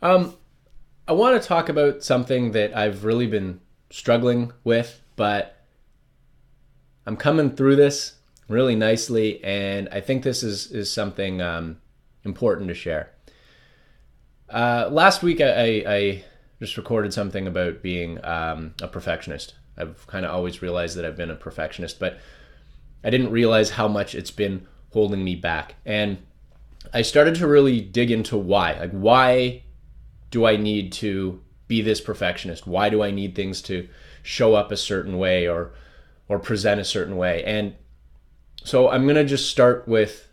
Um, I want to talk about something that I've really been struggling with, but I'm coming through this really nicely, and I think this is something important to share. Last week, I just recorded something about being a perfectionist. I've kind of always realized that I've been a perfectionist, but I didn't realize how much it's been holding me back. And I started to really dig into why. Like, why do I need to be this perfectionist? Why do I need things to show up a certain way or present a certain way? And so I'm gonna just start with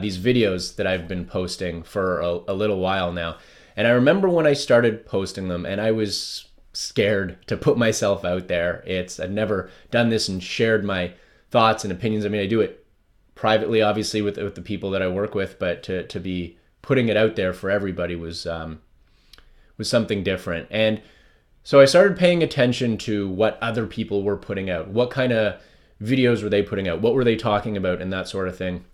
these videos that I've been posting for a little while now. And I remember when I started posting them, and I was scared to put myself out there. I've never done this and shared my thoughts and opinions. I mean, I do it privately, obviously, with the people that I work with, but to be putting it out there for everybody was something different. And so I started paying attention to what other people were putting out. What kind of videos were they putting out? What were they talking about, and that sort of thing.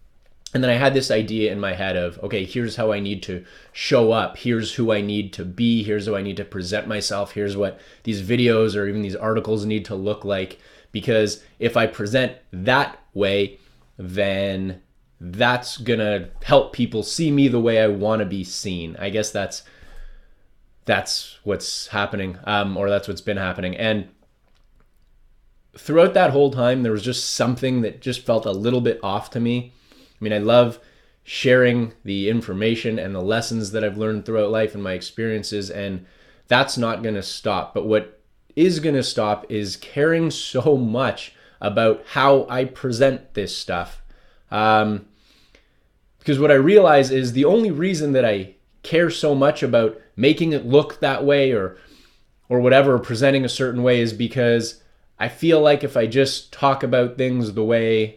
And then I had this idea in my head of, okay, here's how I need to show up. Here's who I need to be. Here's how I need to present myself. Here's what these videos or even these articles need to look like. Because if I present that way, then that's going to help people see me the way I want to be seen. I guess that's what's happening, or that's what's been happening. And throughout that whole time, there was just something that just felt a little bit off to me. I mean, I love sharing the information and the lessons that I've learned throughout life and my experiences, and that's not going to stop. But what is going to stop is caring so much about how I present this stuff. Because what I realize is the only reason that I care so much about making it look that way or whatever, presenting a certain way, is because I feel like if I just talk about things the way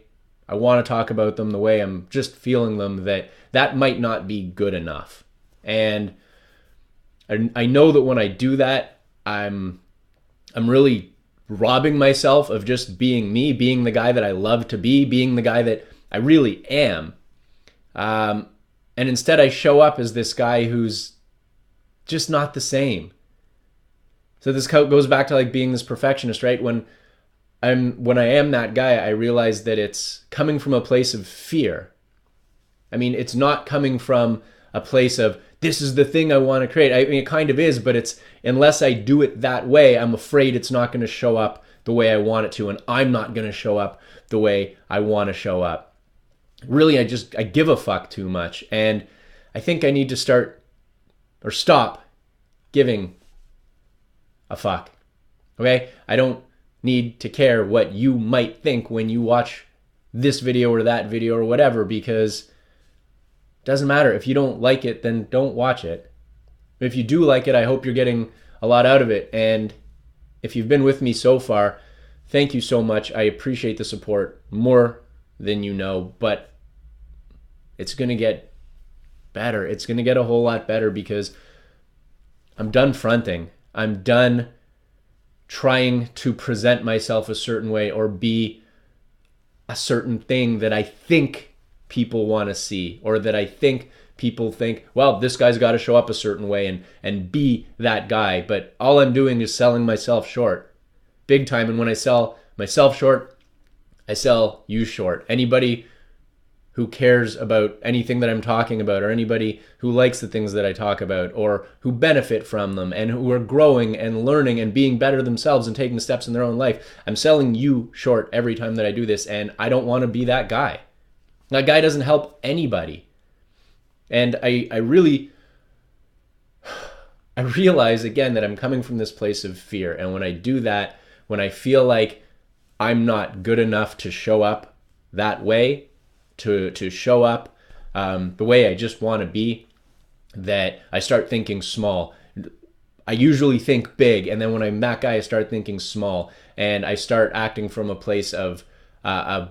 I want to talk about them, the way I'm just feeling them, that might not be good enough. And I know that when I do that, I'm really robbing myself of just being me, being the guy that I love to be, being the guy that I really am. And instead I show up as this guy who's just not the same. So this goes back to like being this perfectionist, right? When I am that guy, I realize that it's coming from a place of fear. I mean, it's not coming from a place of, this is the thing I want to create. I mean, it kind of is, but it's, unless I do it that way, I'm afraid it's not going to show up the way I want it to, and I'm not going to show up the way I want to show up. Really, I give a fuck too much, and I think I need to stop giving a fuck. Okay? I don't need to care what you might think when you watch this video or that video or whatever, because it doesn't matter. If you don't like it, then don't watch it. If you do like it, I hope you're getting a lot out of it. And if you've been with me so far, thank you so much. I appreciate the support more than you know, but it's going to get better. It's going to get a whole lot better because I'm done fronting. I'm done trying to present myself a certain way or be a certain thing that I think people want to see, or that I think people think, well, this guy's got to show up a certain way and be that guy. But all I'm doing is selling myself short, big time. And when I sell myself short, I sell you short. Anybody who cares about anything that I'm talking about, or anybody who likes the things that I talk about, or who benefit from them and who are growing and learning and being better themselves and taking steps in their own life, I'm selling you short every time that I do this, and I don't want to be that guy. That guy doesn't help anybody. And I realize again that I'm coming from this place of fear, and when I do that, when I feel like I'm not good enough to show up that way, to show up the way I just want to be, that I start thinking small. I usually think big, and then when I'm that guy, I start thinking small, and I start acting from a place of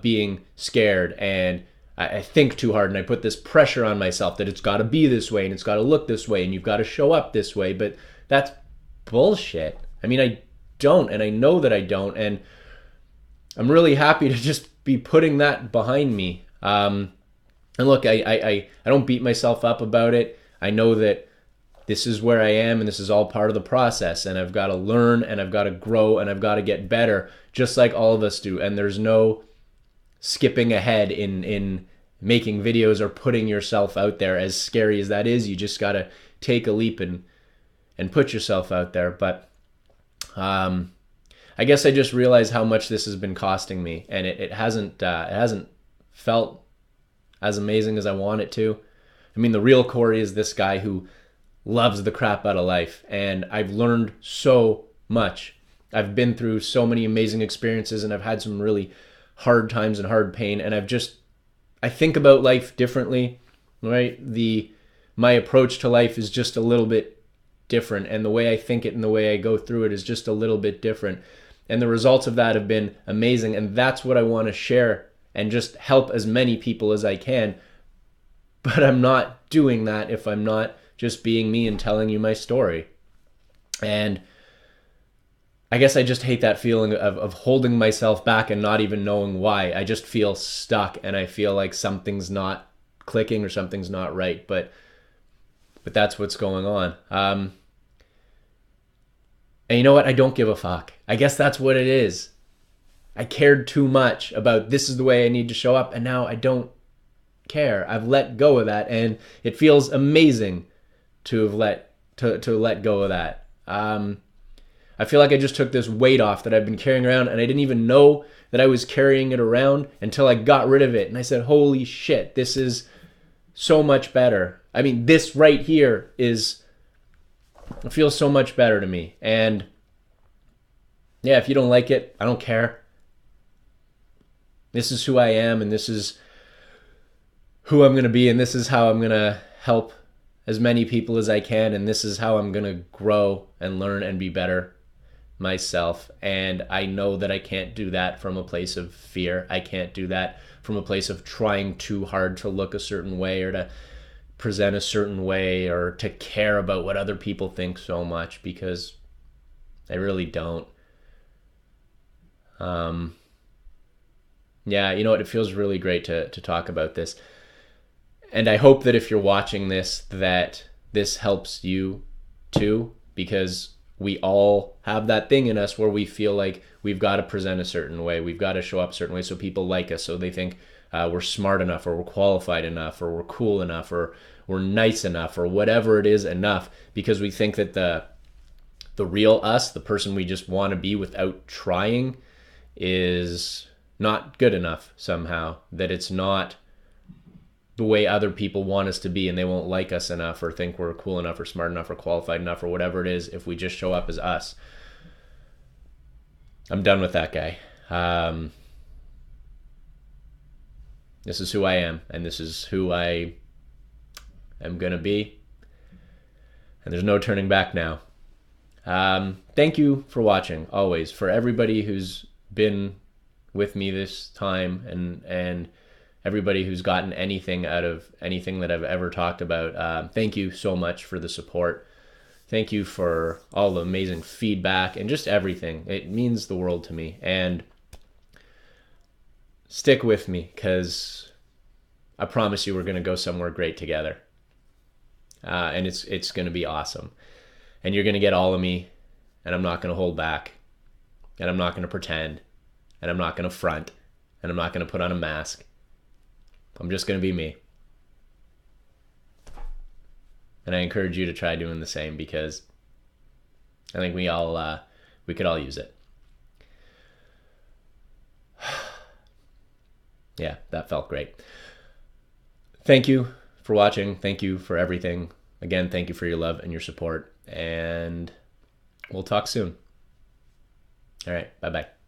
being scared, and I think too hard, and I put this pressure on myself that it's got to be this way, and it's got to look this way, and you've got to show up this way. But that's bullshit. I mean, I don't, and I know that I don't, and I'm really happy to just be putting that behind me. And look, I don't beat myself up about it. I know that this is where I am, and this is all part of the process, and I've got to learn, and I've got to grow, and I've got to get better, just like all of us do. And there's no skipping ahead in making videos or putting yourself out there. As scary as that is, you just got to take a leap and put yourself out there. But I guess I just realized how much this has been costing me, and it hasn't felt as amazing as I want it to. I mean, the real Corey is this guy who loves the crap out of life, and I've learned so much. I've been through so many amazing experiences, and I've had some really hard times and hard pain, and I think about life differently, right? My approach to life is just a little bit different, and the way I think it and the way I go through it is just a little bit different. And the results of that have been amazing, and that's what I want to share and just help as many people as I can. But I'm not doing that if I'm not just being me and telling you my story. And I guess I just hate that feeling of holding myself back and not even knowing why. I just feel stuck, and I feel like something's not clicking or something's not right. But that's what's going on. And you know what? I don't give a fuck. I guess that's what it is. I cared too much about this is the way I need to show up, and now I don't care. I've let go of that, and it feels amazing to have let go of that. I feel like I just took this weight off that I've been carrying around, and I didn't even know that I was carrying it around until I got rid of it. And I said, holy shit, this is so much better. I mean, this right here it feels so much better to me. And yeah, if you don't like it, I don't care. This is who I am, and this is who I'm going to be, and this is how I'm going to help as many people as I can, and this is how I'm going to grow and learn and be better myself. And I know that I can't do that from a place of fear. I can't do that from a place of trying too hard to look a certain way or to present a certain way or to care about what other people think so much, because I really don't. Yeah, you know what? It feels really great to talk about this. And I hope that if you're watching this, that this helps you too, because we all have that thing in us where we feel like we've got to present a certain way. We've got to show up a certain way so people like us, so they think we're smart enough, or we're qualified enough, or we're cool enough, or we're nice enough, or whatever it is enough, because we think that the real us, the person we just want to be without trying, is not good enough somehow, that it's not the way other people want us to be, and they won't like us enough or think we're cool enough or smart enough or qualified enough or whatever it is if we just show up as us. I'm done with that guy. This is who I am, and this is who I am going to be, and there's no turning back now. Thank you for watching, always, for everybody who's been with me this time, and everybody who's gotten anything out of anything that I've ever talked about. Thank you so much for the support. Thank you for all the amazing feedback and just everything. It means the world to me. And stick with me, because I promise you we're going to go somewhere great together. And it's going to be awesome. And you're going to get all of me, and I'm not going to hold back, and I'm not going to pretend, and I'm not going to front, and I'm not going to put on a mask. I'm just going to be me. And I encourage you to try doing the same, because I think we could all use it. Yeah, that felt great. Thank you for watching. Thank you for everything. Again, thank you for your love and your support. And we'll talk soon. All right, bye-bye.